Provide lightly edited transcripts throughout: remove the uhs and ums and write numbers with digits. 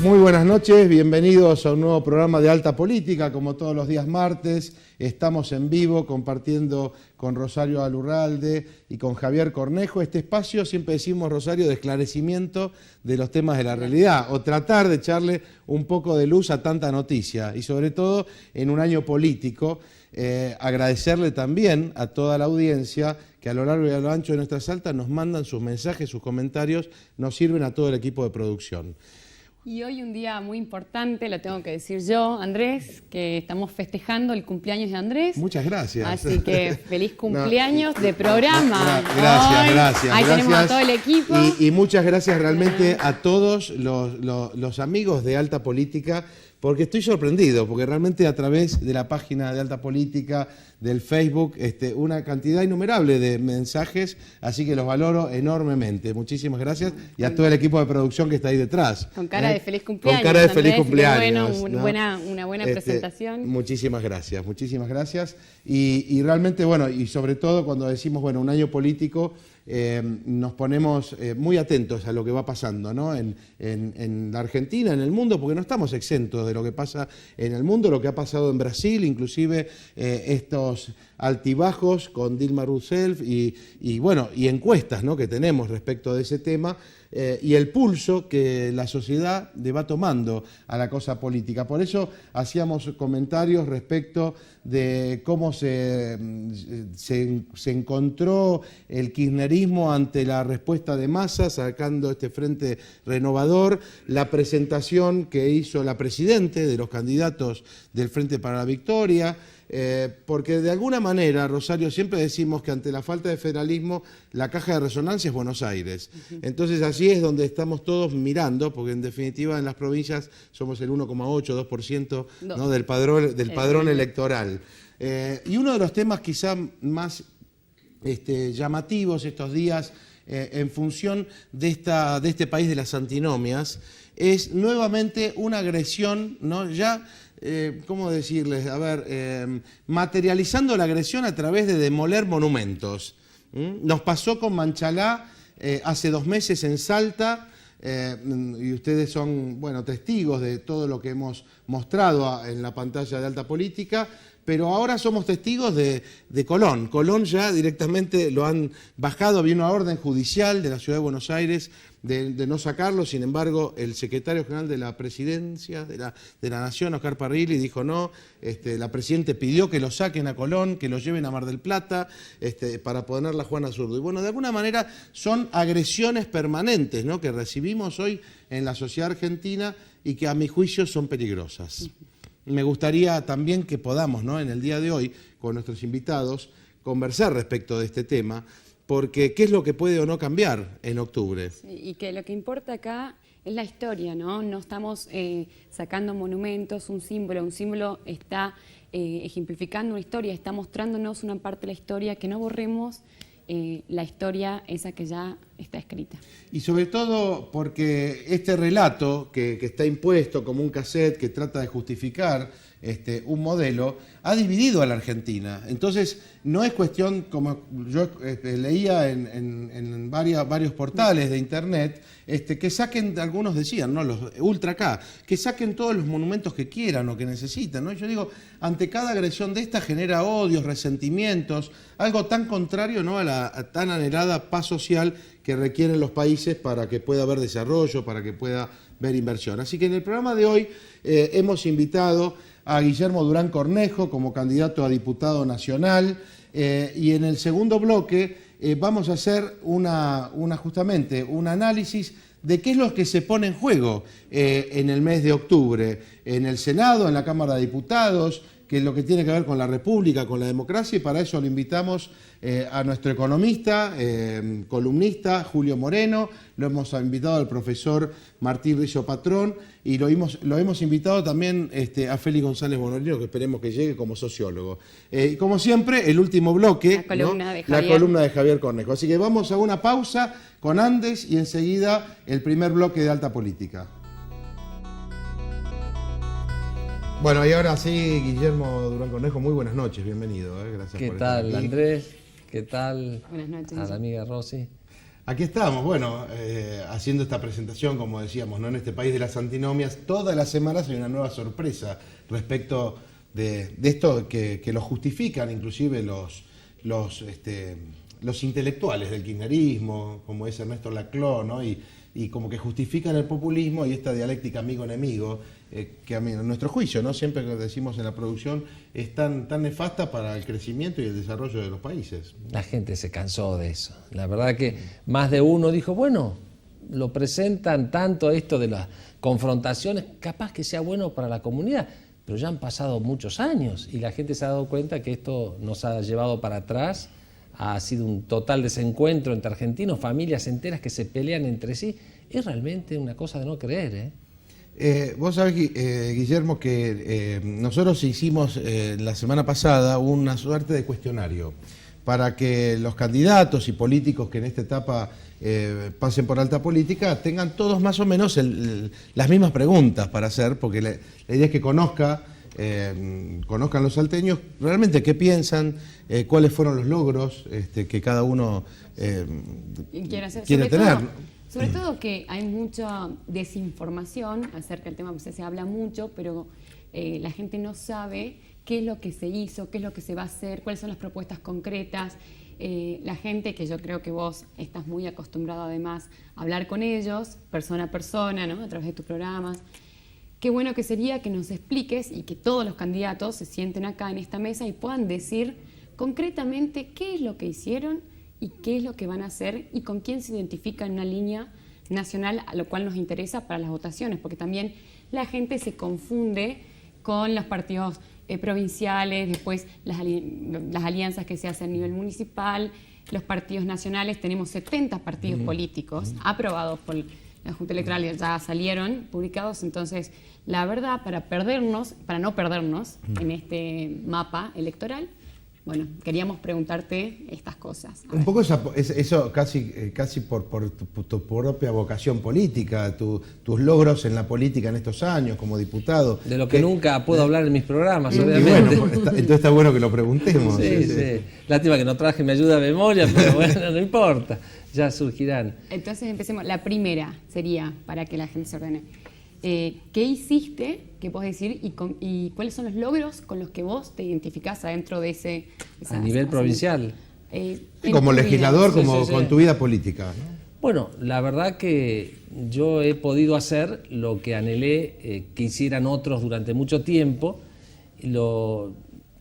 Muy buenas noches, bienvenidos a un nuevo programa de Alta Política, como todos los días martes. Estamos en vivo compartiendo con Rosario Alurralde y con Javier Cornejo este espacio, siempre decimos, Rosario, de esclarecimiento de los temas de la realidad, o tratar de echarle un poco de luz a tanta noticia, y sobre todo en un año político. Agradecerle también a toda la audiencia que a lo largo y a lo ancho de nuestras altas nos mandan sus mensajes, sus comentarios, nos sirven a todo el equipo de producción. Y hoy un día muy importante, lo tengo que decir yo, Andrés, que estamos festejando el cumpleaños de Andrés. Muchas gracias. Así que feliz cumpleaños de programa. Gracias. Ahí tenemos a todo el equipo. Y muchas gracias realmente a todos los amigos de Alta Política, porque estoy sorprendido, porque realmente a través de la página de Alta Política, del Facebook, una cantidad innumerable de mensajes, así que los valoro enormemente. Muchísimas gracias, y a todo el equipo de producción que está ahí detrás. Con cara de feliz cumpleaños. Con cara de feliz Andrés, cumpleaños. Bueno, una buena presentación. Muchísimas gracias, muchísimas gracias. Y realmente, bueno, y sobre todo cuando decimos, bueno, un año político, nos ponemos muy atentos a lo que va pasando, ¿no? en la Argentina, en el mundo, porque no estamos exentos de lo que pasa en el mundo, lo que ha pasado en Brasil, inclusive estos altibajos con Dilma Rousseff y bueno, y encuestas, ¿no?, que tenemos respecto de ese tema, y el pulso que la sociedad le va tomando a la cosa política. Por eso hacíamos comentarios respecto de cómo se encontró el kirchnerismo ante la respuesta de Massa, sacando este Frente Renovador, la presentación que hizo la Presidente de los candidatos del Frente para la Victoria, porque de alguna manera, Rosario, siempre decimos que ante la falta de federalismo, la caja de resonancia es Buenos Aires. Entonces así es donde estamos todos mirando, porque en definitiva en las provincias somos el 1,8, 2%, ¿no?, del padrón electoral. Y uno de los temas quizá más llamativos estos días, en función de este país de las antinomias, es nuevamente una agresión, ¿no? Ya, ¿cómo decirles? A ver, materializando la agresión a través de demoler monumentos. Nos pasó con Manchalá hace 2 meses en Salta, y ustedes son, bueno, testigos de todo lo que hemos mostrado en la pantalla de Alta Política, pero ahora somos testigos de Colón. Colón ya directamente lo han bajado, había una orden judicial de la Ciudad de Buenos Aires de no sacarlo. Sin embargo, el secretario general de la Presidencia de la Nación, Oscar Parrilli, dijo no. La Presidenta pidió que lo saquen a Colón, que lo lleven a Mar del Plata, para ponerla a Juana Zurdo. Y bueno, de alguna manera son agresiones permanentes, ¿no?, que recibimos hoy en la sociedad argentina y que a mi juicio son peligrosas. Me gustaría también que podamos, ¿no?, en el día de hoy, con nuestros invitados, conversar respecto de este tema, porque ¿qué es lo que puede o no cambiar en octubre? Sí, y que lo que importa acá es la historia, ¿no? No estamos sacando monumentos, un símbolo está ejemplificando una historia, está mostrándonos una parte de la historia, que no borremos la historia esa que ya está escrita. Y sobre todo porque este relato que está impuesto como un cassette que trata de justificar un modelo, ha dividido a la Argentina. Entonces, no es cuestión, como yo leía en varios portales de internet, que saquen, algunos decían, ¿no?, los Ultra K, que saquen todos los monumentos que quieran o que necesitan, ¿no? Yo digo, ante cada agresión de esta genera odios, resentimientos, algo tan contrario, ¿no?, a la tan anhelada paz social que requieren los países para que pueda haber desarrollo, para que pueda haber inversión. Así que en el programa de hoy hemos invitado a Guillermo Durán Cornejo como candidato a diputado nacional, y en el segundo bloque vamos a hacer justamente un análisis de qué es lo que se pone en juego en el mes de octubre, en el Senado, en la Cámara de Diputados, que es lo que tiene que ver con la República, con la democracia, y para eso lo invitamos a nuestro economista, columnista, Julio Moreno, lo hemos invitado al profesor Martín Rizzo Patrón, y lo hemos invitado también a Félix González Bonorino, que esperemos que llegue como sociólogo. Como siempre, el último bloque, la columna de Javier Cornejo. Así que vamos a una pausa con Andes y enseguida el primer bloque de Alta Política. Bueno, y ahora sí, Guillermo Durán Cornejo, muy buenas noches, bienvenido. Gracias por estar aquí. ¿Qué tal, Andrés? ¿Qué tal? Buenas noches. A la amiga Rosy. Aquí estamos, bueno, haciendo esta presentación, como decíamos, ¿no? En este país de las antinomias, todas las semanas hay una nueva sorpresa respecto de esto que lo justifican inclusive los intelectuales del kirchnerismo, como es Ernesto Laclau, ¿no? Y como que justifican el populismo y esta dialéctica amigo-enemigo, que a nuestro juicio, ¿no? Siempre que decimos en la producción, es tan nefasta para el crecimiento y el desarrollo de los países. La gente se cansó de eso. La verdad que más de uno dijo, bueno, lo presentan tanto esto de las confrontaciones, capaz que sea bueno para la comunidad, pero ya han pasado muchos años y la gente se ha dado cuenta que esto nos ha llevado para atrás. Ha sido un total desencuentro entre argentinos, familias enteras que se pelean entre sí. Es realmente una cosa de no creer, ¿eh? Vos sabés, Guillermo, que nosotros hicimos la semana pasada una suerte de cuestionario para que los candidatos y políticos que en esta etapa pasen por alta política tengan todos más o menos las mismas preguntas para hacer, porque la idea es que conozcan los salteños realmente qué piensan, cuáles fueron los logros que cada uno quiere tener. Sobre todo que hay mucha desinformación acerca del tema, se habla mucho, pero la gente no sabe qué es lo que se hizo, qué es lo que se va a hacer, cuáles son las propuestas concretas. La gente, que yo creo que vos estás muy acostumbrado además a hablar con ellos, persona a persona, ¿no? A través de tus programas. Qué bueno que sería que nos expliques y que todos los candidatos se sienten acá en esta mesa y puedan decir concretamente qué es lo que hicieron y qué es lo que van a hacer y con quién se identifica en una línea nacional, a lo cual nos interesa para las votaciones, porque también la gente se confunde con los partidos provinciales, después las alianzas que se hacen a nivel municipal, los partidos nacionales. Tenemos 70 partidos políticos aprobados por la Junta Electoral, ya salieron publicados. Entonces, la verdad, para no perdernos en este mapa electoral, bueno, queríamos preguntarte estas cosas. Un poco eso casi por tu propia vocación política, tus logros en la política en estos años como diputado. De lo que nunca puedo hablar en mis programas, obviamente. Bueno, entonces está bueno que lo preguntemos. Sí. Lástima que no traje mi ayuda de memoria, pero bueno, no importa, ya surgirán. Entonces empecemos. La primera sería, para que la gente se ordene, ¿qué hiciste, qué podés decir, y cuáles son los logros con los que vos te identificás adentro de a nivel provincial? Como legislador, con tu vida política, ¿no? Bueno, la verdad que yo he podido hacer lo que anhelé que hicieran otros durante mucho tiempo. Lo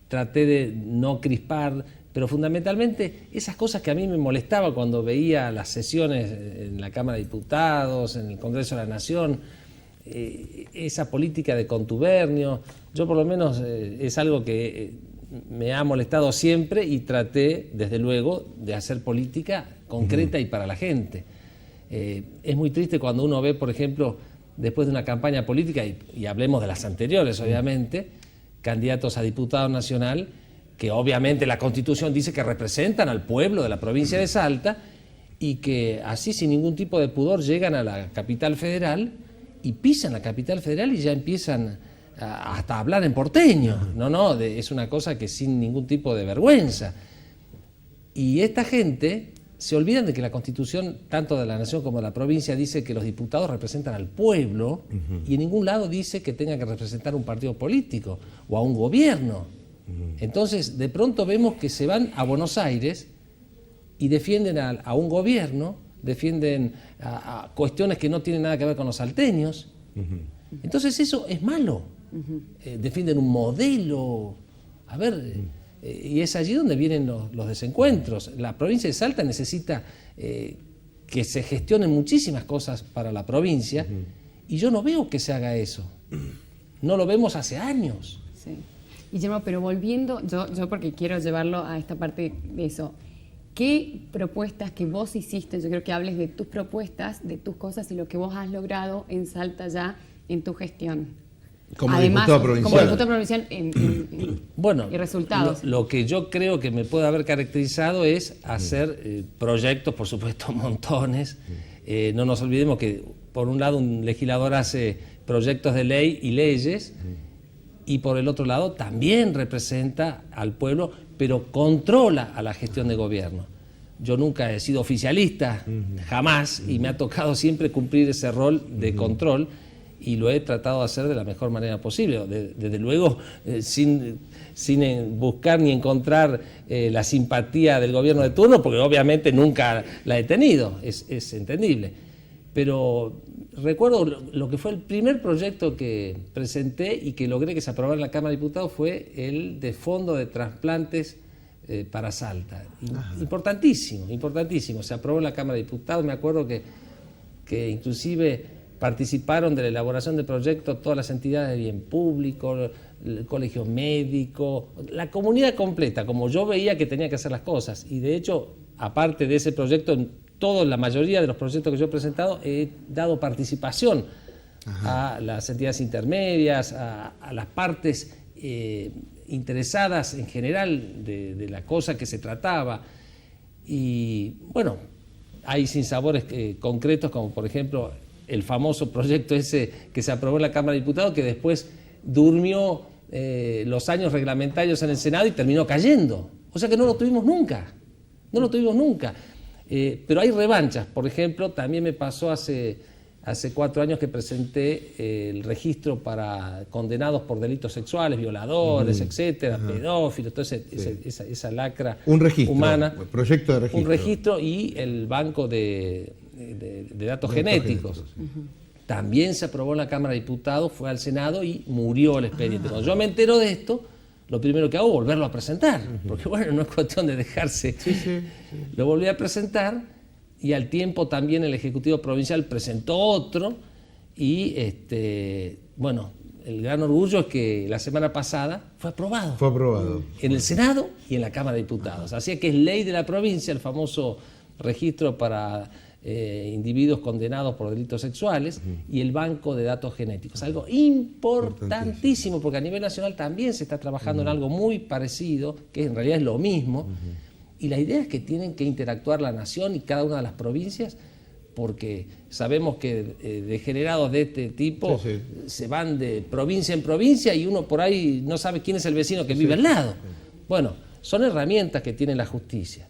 traté de no crispar, pero fundamentalmente esas cosas que a mí me molestaba cuando veía las sesiones en la Cámara de Diputados, en el Congreso de la Nación, esa política de contubernio. Yo por lo menos es algo que me ha molestado siempre y traté, desde luego, de hacer política concreta y para la gente. Es muy triste cuando uno ve, por ejemplo, después de una campaña política, y hablemos de las anteriores, obviamente, candidatos a diputado nacional, que obviamente la Constitución dice que representan al pueblo de la provincia de Salta, y que así, sin ningún tipo de pudor, llegan a la capital federal y pisan la capital federal y ya empiezan hasta a hablar en porteño. Es una cosa que sin ningún tipo de vergüenza. Y esta gente se olvidan de que la Constitución, tanto de la Nación como de la provincia, dice que los diputados representan al pueblo, y en ningún lado dice que tengan que representar un partido político o a un gobierno. Entonces, de pronto vemos que se van a Buenos Aires y defienden a un gobierno, defienden a cuestiones que no tienen nada que ver con los salteños. Entonces eso es malo. Defienden un modelo. A ver, y es allí donde vienen los desencuentros. La provincia de Salta necesita que se gestionen muchísimas cosas para la provincia, y yo no veo que se haga eso. No lo vemos hace años. Sí. Guillermo, pero volviendo, yo porque quiero llevarlo a esta parte de eso, ¿qué propuestas que vos hiciste? Yo creo que hables de tus propuestas, de tus cosas y lo que vos has logrado en Salta ya en tu gestión. Como diputado provincial bueno, y resultados. Lo que yo creo que me puede haber caracterizado es hacer proyectos, por supuesto, montones. No nos olvidemos que, por un lado, un legislador hace proyectos de ley y leyes, y por el otro lado también representa al pueblo, pero controla a la gestión de gobierno. yo nunca he sido oficialista, jamás, y me ha tocado siempre cumplir ese rol de control, y lo he tratado de hacer de la mejor manera posible, desde luego sin buscar ni encontrar la simpatía del gobierno de turno, porque obviamente nunca la he tenido, es entendible. Pero recuerdo lo que fue el primer proyecto que presenté y que logré que se aprobara en la Cámara de Diputados fue el de fondo de trasplantes para Salta. Importantísimo, importantísimo. Se aprobó en la Cámara de Diputados, me acuerdo que inclusive participaron de la elaboración del proyecto todas las entidades de bien público, el colegio médico, la comunidad completa, como yo veía que tenía que hacer las cosas. Y de hecho, aparte de ese proyecto, en la mayoría de los proyectos que yo he presentado, he dado participación a las entidades intermedias, a las partes interesadas en general de la cosa que se trataba. Y bueno, hay sinsabores concretos, como por ejemplo el famoso proyecto ese que se aprobó en la Cámara de Diputados, que después durmió los años reglamentarios en el Senado y terminó cayendo. O sea que no lo tuvimos nunca, no lo tuvimos nunca. Pero hay revanchas. Por ejemplo, también me pasó hace 4 años que presenté el registro para condenados por delitos sexuales, violadores, etcétera, pedófilos, toda esa lacra humana. Un proyecto de registro. Un registro y el banco de datos genéticos. También se aprobó en la Cámara de Diputados, fue al Senado y murió el expediente. Cuando yo me entero de esto, lo primero que hago es volverlo a presentar, porque bueno, no es cuestión de dejarse. Lo volví a presentar y al tiempo también el Ejecutivo Provincial presentó otro y bueno, el gran orgullo es que la semana pasada fue aprobado. Fue aprobado. En el Senado y en la Cámara de Diputados. Así que es ley de la provincia el famoso registro para individuos condenados por delitos sexuales y el banco de datos genéticos. Algo importantísimo, porque a nivel nacional también se está trabajando en algo muy parecido, que en realidad es lo mismo. Y la idea es que tienen que interactuar la nación y cada una de las provincias, porque sabemos que degenerados de este tipo se van de provincia en provincia y uno por ahí no sabe quién es el vecino que vive al lado. Bueno, son herramientas que tiene la justicia.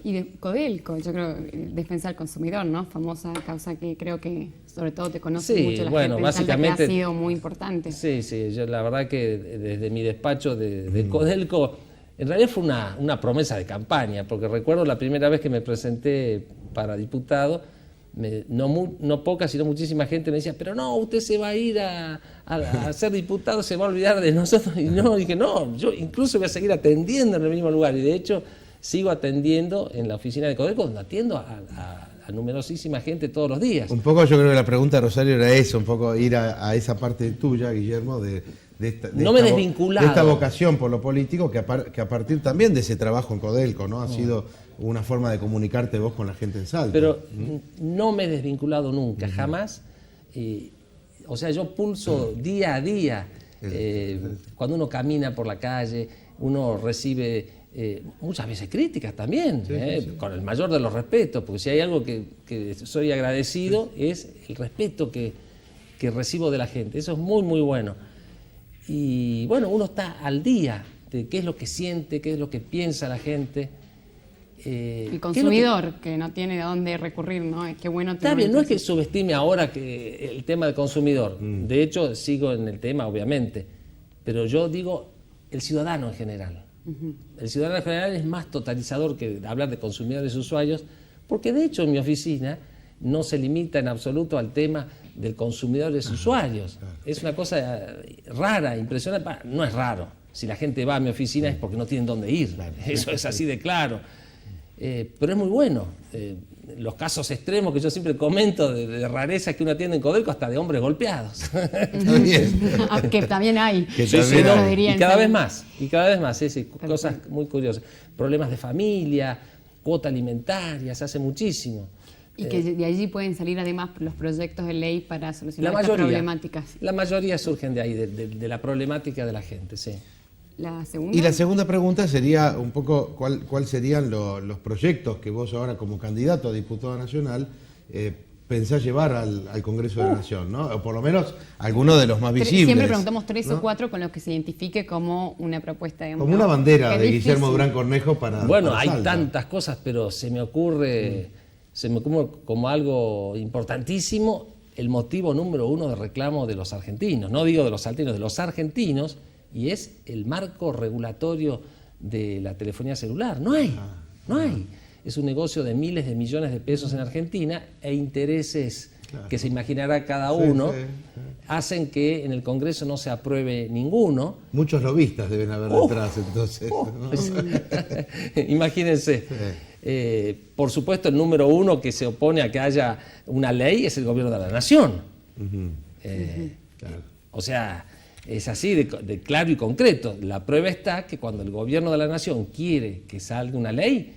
Y de Codelco, yo creo, defensa del consumidor, ¿no? Famosa causa que creo que sobre todo te conoce mucho la gente, básicamente, que ha sido muy importante. Sí, yo la verdad que desde mi despacho de Codelco, en realidad fue una promesa de campaña, porque recuerdo la primera vez que me presenté para diputado, no poca, sino muchísima gente me decía, pero no, usted se va a ir a ser diputado, se va a olvidar de nosotros. Y no, dije, no, yo incluso voy a seguir atendiendo en el mismo lugar. Y de hecho, sigo atendiendo en la oficina de Codelco, donde atiendo a numerosísima gente todos los días. Un poco yo creo que la pregunta de Rosario era eso, un poco ir a esa parte tuya, Guillermo, de esta vocación por lo político, que a partir también de ese trabajo en Codelco, ¿no? Ha sido una forma de comunicarte vos con la gente en Salta. Pero no me he desvinculado nunca, jamás. O sea, yo pulso día a día. Cuando uno camina por la calle, uno recibe muchas veces críticas también, con el mayor de los respetos, porque si hay algo que soy agradecido es el respeto que recibo de la gente. Eso es muy, muy bueno. Y bueno, uno está al día de qué es lo que siente, qué es lo que piensa la gente. El consumidor, que no tiene a dónde recurrir, ¿no? Qué bueno. Está bien, no es que subestime ahora que el tema del consumidor. De hecho, sigo en el tema, obviamente. Pero yo digo el ciudadano en general. El ciudadano en general es más totalizador que hablar de consumidores y usuarios, porque de hecho en mi oficina no se limita en absoluto al tema del consumidor y de sus usuarios. Es una cosa rara, impresionante. No es raro. Si la gente va a mi oficina es porque no tienen dónde ir. Eso es así de claro. Pero es muy bueno. Los casos extremos que yo siempre comento de rarezas que uno atiende en Codelco, hasta de hombres golpeados. Que también hay. Y cada vez más. Cosas muy curiosas. Problemas de familia, cuota alimentaria, se hace muchísimo. Y que de allí pueden salir además los proyectos de ley para solucionar estas problemáticas. La mayoría surgen de ahí, de la problemática de la gente, sí. ¿La segunda? Y la segunda pregunta sería un poco cuál serían los proyectos que vos ahora como candidato a diputado nacional pensás llevar al Congreso de la Nación, ¿no? O por lo menos algunos de los más visibles. Siempre preguntamos 3 ¿no? o 4 con los que se identifique como una propuesta. Digamos, como una bandera es de difícil. Guillermo Durán Cornejo para Bueno, para hay Salta. tantas cosas, pero se me ocurre como algo importantísimo el motivo número 1 de reclamo de los argentinos, no digo de los salteños, de los argentinos, y es el marco regulatorio de la telefonía celular. No hay. Es un negocio de miles de millones de pesos en Argentina e intereses que se imaginará cada uno hacen que en el Congreso no se apruebe ninguno. Muchos lobistas deben haber detrás, entonces. ¿no? Imagínense. Por supuesto, el número 1 que se opone a que haya una ley es el gobierno de la nación. Claro. O sea, es así de claro y concreto. La prueba está que cuando el gobierno de la nación quiere que salga una ley,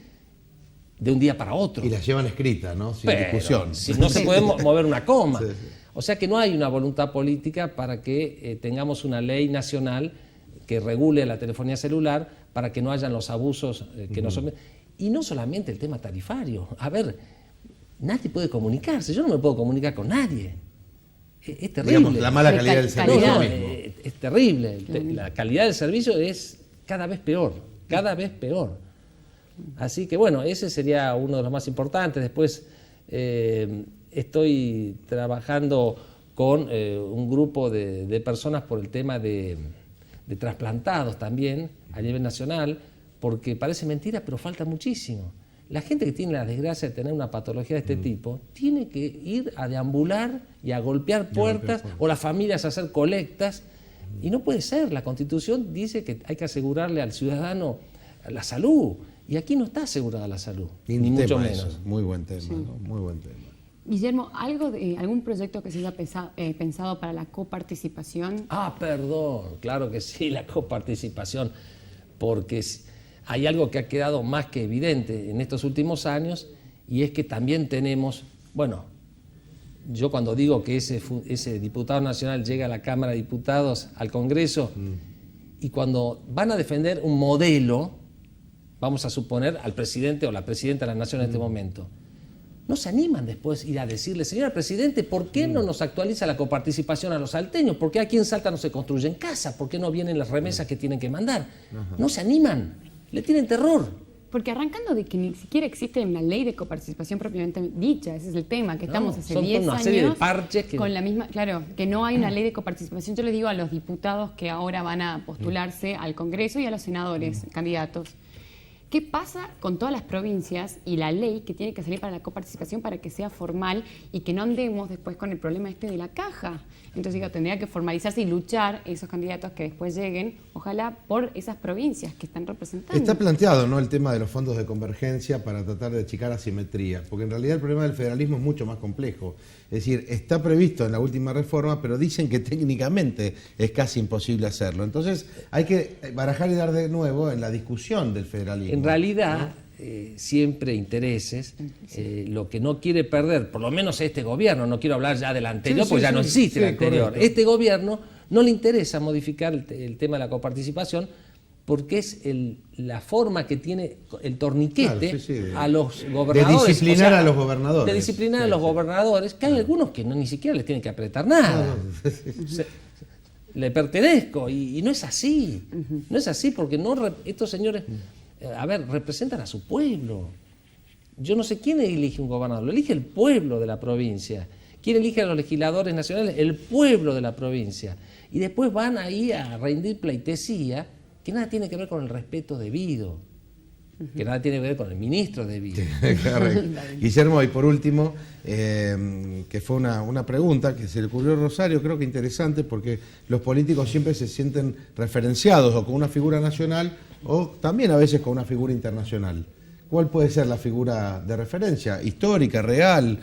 de un día para otro. Y la llevan escrita, ¿no? Sin Pero, discusión. si no se puede mover una coma. Sí. O sea que no hay una voluntad política para que tengamos una ley nacional que regule la telefonía celular para que no hayan los abusos que nos someten. Y no solamente el tema tarifario. A ver, nadie puede comunicarse. Yo no me puedo comunicar con nadie. Es terrible. Digamos, la mala calidad del servicio calidad. mismo. Es terrible. La calidad del servicio es cada vez peor. Así que bueno, ese sería uno de los más importantes. Después estoy trabajando con un grupo de personas por el tema de trasplantados también a nivel nacional, porque parece mentira, pero falta muchísimo. La gente que tiene la desgracia de tener una patología de este tipo tiene que ir a deambular y a golpear puertas, o las familias a hacer colectas, y no puede ser. La Constitución dice que hay que asegurarle al ciudadano la salud. Y aquí no está asegurada la salud, ni mucho menos. Eso. Muy buen tema, ¿no? Muy buen tema. Guillermo, ¿algún proyecto que se haya pensado para la coparticipación? Perdón, claro que sí, la coparticipación, porque hay algo que ha quedado más que evidente en estos últimos años, y es que también tenemos, bueno, yo cuando digo que ese diputado nacional llega a la Cámara de Diputados, al Congreso, y cuando van a defender un modelo, vamos a suponer al presidente o la presidenta de la Nación en este momento, no se animan después ir a decirle, señora Presidente, ¿por qué no nos actualiza la coparticipación a los salteños? ¿Por qué aquí en Salta no se construyen casas? ¿Por qué no vienen las remesas que tienen que mandar? No se animan, le tienen terror. Porque arrancando de que ni siquiera existe una ley de coparticipación propiamente dicha, ese es el tema, que estamos hace 10 años... Son una serie de parches que... Con la misma, claro, que no hay una ley de coparticipación. Yo les digo a los diputados que ahora van a postularse al Congreso y a los senadores, candidatos, ¿qué pasa con todas las provincias y la ley que tiene que salir para la coparticipación para que sea formal y que no andemos después con el problema de la caja? Entonces digo, tendría que formalizarse y luchar esos candidatos que después lleguen, ojalá por esas provincias que están representando. Está planteado, ¿no?, el tema de los fondos de convergencia para tratar de achicar asimetría, porque en realidad el problema del federalismo es mucho más complejo. Es decir, está previsto en la última reforma, pero dicen que técnicamente es casi imposible hacerlo. Entonces hay que barajar y dar de nuevo en la discusión del federalismo. En realidad, siempre intereses, lo que no quiere perder, por lo menos este gobierno, no quiero hablar ya del anterior, porque ya no existe el anterior. Correcto. Este gobierno no le interesa modificar el tema de la coparticipación, porque es la forma que tiene el torniquete a los gobernadores. De disciplinar a los gobernadores. De disciplinar a los gobernadores, que hay algunos que ni siquiera les tienen que apretar nada. Le pertenezco, y no es así. No es así, porque estos señores, representan a su pueblo. Yo no sé quién elige un gobernador, lo elige el pueblo de la provincia. ¿Quién elige a los legisladores nacionales? El pueblo de la provincia. Y después van ahí a rendir pleitesía que nada tiene que ver con el respeto debido, que nada tiene que ver con el ministro debido. Guillermo, y por último, que fue una pregunta que se le ocurrió a Rosario, creo que interesante, porque los políticos siempre se sienten referenciados o con una figura nacional o también a veces con una figura internacional. ¿Cuál puede ser la figura de referencia histórica, real,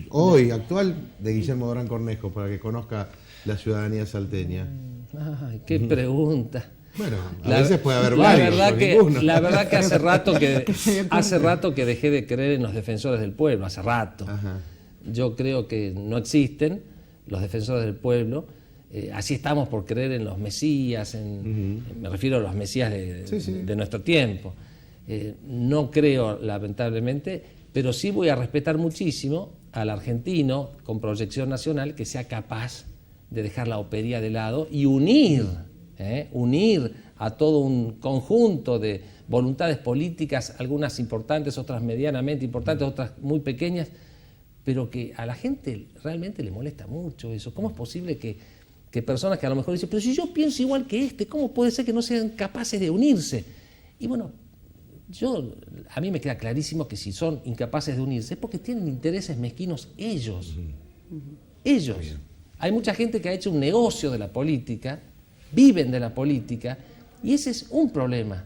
hoy, actual, de Guillermo Durán Cornejo, para que conozca la ciudadanía salteña? Ay, qué pregunta. Bueno, a veces puede haber varios, la verdad que hace rato que dejé de creer en los defensores del pueblo, hace rato. Ajá. Yo creo que no existen los defensores del pueblo. Así estamos por creer en los mesías, me refiero a los mesías de nuestro tiempo. No creo, lamentablemente, pero sí voy a respetar muchísimo al argentino con proyección nacional que sea capaz de dejar la opería de lado y unir a todo un conjunto de voluntades políticas, algunas importantes, otras medianamente importantes, otras muy pequeñas, pero que a la gente realmente le molesta mucho eso. ¿Cómo es posible que personas que a lo mejor dicen, pero si yo pienso igual que ¿cómo puede ser que no sean capaces de unirse? Y bueno, a mí me queda clarísimo que si son incapaces de unirse es porque tienen intereses mezquinos ellos. Ellos. Hay mucha gente que ha hecho un negocio de la política, viven de la política, y ese es un problema.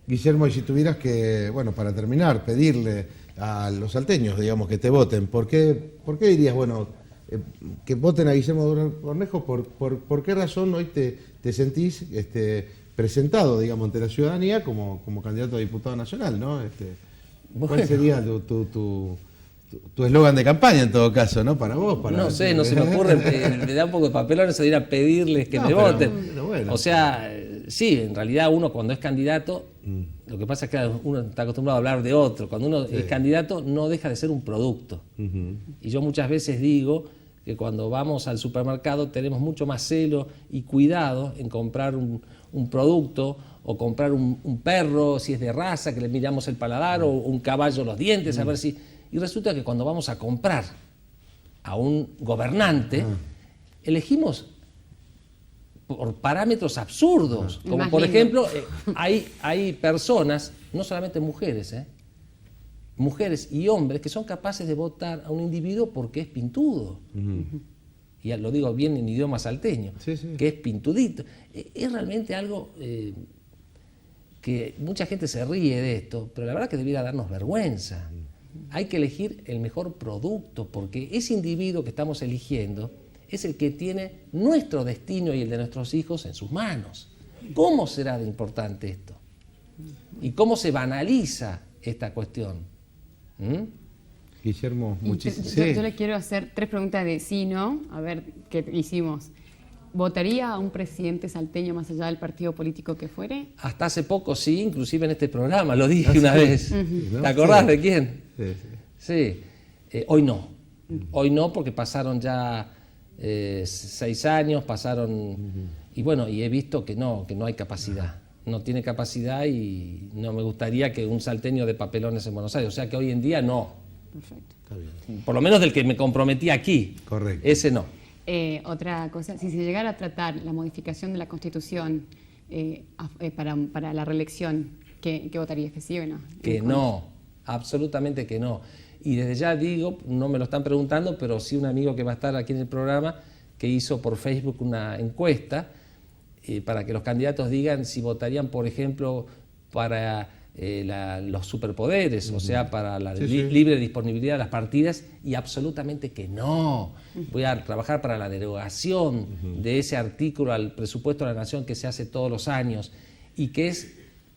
Guillermo, y si tuvieras que, bueno, para terminar, pedirle a los salteños, digamos, que te voten, ¿por qué dirías, bueno, que voten a Guillermo Cornejo? ¿Por qué razón hoy te sentís presentado, digamos, ante la ciudadanía como candidato a diputado nacional, ¿no? ¿Cuál sería tu eslogan de campaña en todo caso, ¿no? Para vos, no sé, no se me ocurre, me da un poco de papelón eso de ir a pedirles que me voten. Pero bueno. O sea, sí, en realidad uno cuando es candidato, lo que pasa es que uno está acostumbrado a hablar de otro. Cuando uno es candidato no deja de ser un producto. Y yo muchas veces digo que cuando vamos al supermercado tenemos mucho más celo y cuidado en comprar un producto o comprar un perro, si es de raza, que le miramos el paladar, o un caballo los dientes, a ver si... Y resulta que cuando vamos a comprar a un gobernante, elegimos por parámetros absurdos. Como por ejemplo, hay personas, no solamente mujeres, mujeres y hombres que son capaces de votar a un individuo porque es pintudo. Y ya lo digo bien en idioma salteño, que es pintudito. Es realmente algo que mucha gente se ríe de esto, pero la verdad que debiera darnos vergüenza. Hay que elegir el mejor producto, porque ese individuo que estamos eligiendo es el que tiene nuestro destino y el de nuestros hijos en sus manos. ¿Cómo será de importante esto? ¿Y cómo se banaliza esta cuestión? Guillermo, muchísimas Yo le quiero hacer 3 preguntas de sí, ¿no? A ver qué hicimos. ¿Votaría a un presidente salteño más allá del partido político que fuere? Hasta hace poco sí, inclusive en este programa, lo dije una vez. ¿Te acordás de quién? Sí. Hoy no. Hoy no, porque pasaron ya 6 años, y bueno, y he visto que no hay capacidad. No tiene capacidad y no me gustaría que un salteño de papelones en Buenos Aires. O sea que hoy en día no. Perfecto. Está bien. Por lo menos del que me comprometí aquí. Correcto. Ese no. Otra cosa, si se llegara a tratar la modificación de la Constitución para la reelección, ¿qué votarías? ¿Que sí o no? Que no, absolutamente que no. Y desde ya digo, no me lo están preguntando, pero sí un amigo que va a estar aquí en el programa, que hizo por Facebook una encuesta para que los candidatos digan si votarían, por ejemplo, para los superpoderes, o sea, para la libre disponibilidad de las partidas, y absolutamente que no. Voy a trabajar para la derogación de ese artículo al presupuesto de la Nación que se hace todos los años y que es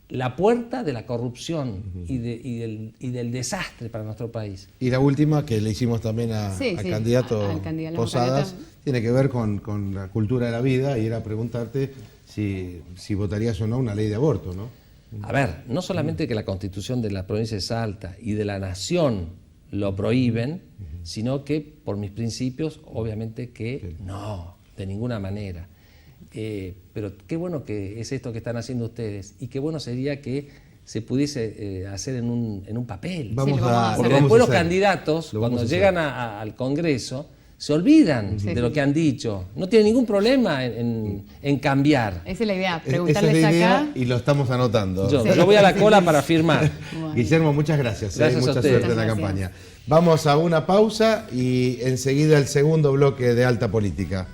la puerta de la corrupción y del desastre para nuestro país. Y la última, que le hicimos también al candidato Posadas, tiene que ver con la cultura de la vida, y era preguntarte si votarías o no una ley de aborto, ¿no? A ver, no solamente que la Constitución de la provincia de Salta y de la Nación lo prohíben, sino que por mis principios, obviamente que no, de ninguna manera. Pero qué bueno que es esto que están haciendo ustedes, y qué bueno sería que se pudiese hacer en un papel. Porque después los candidatos, cuando llegan al Congreso, se olvidan de lo que han dicho. No tienen ningún problema en cambiar. Esa es la idea, preguntarles esa es la idea, acá. y lo estamos anotando. Yo voy a la cola para firmar. Bueno. Guillermo, muchas gracias. Mucha suerte en la campaña. Vamos a una pausa y enseguida el segundo bloque de Alta Política.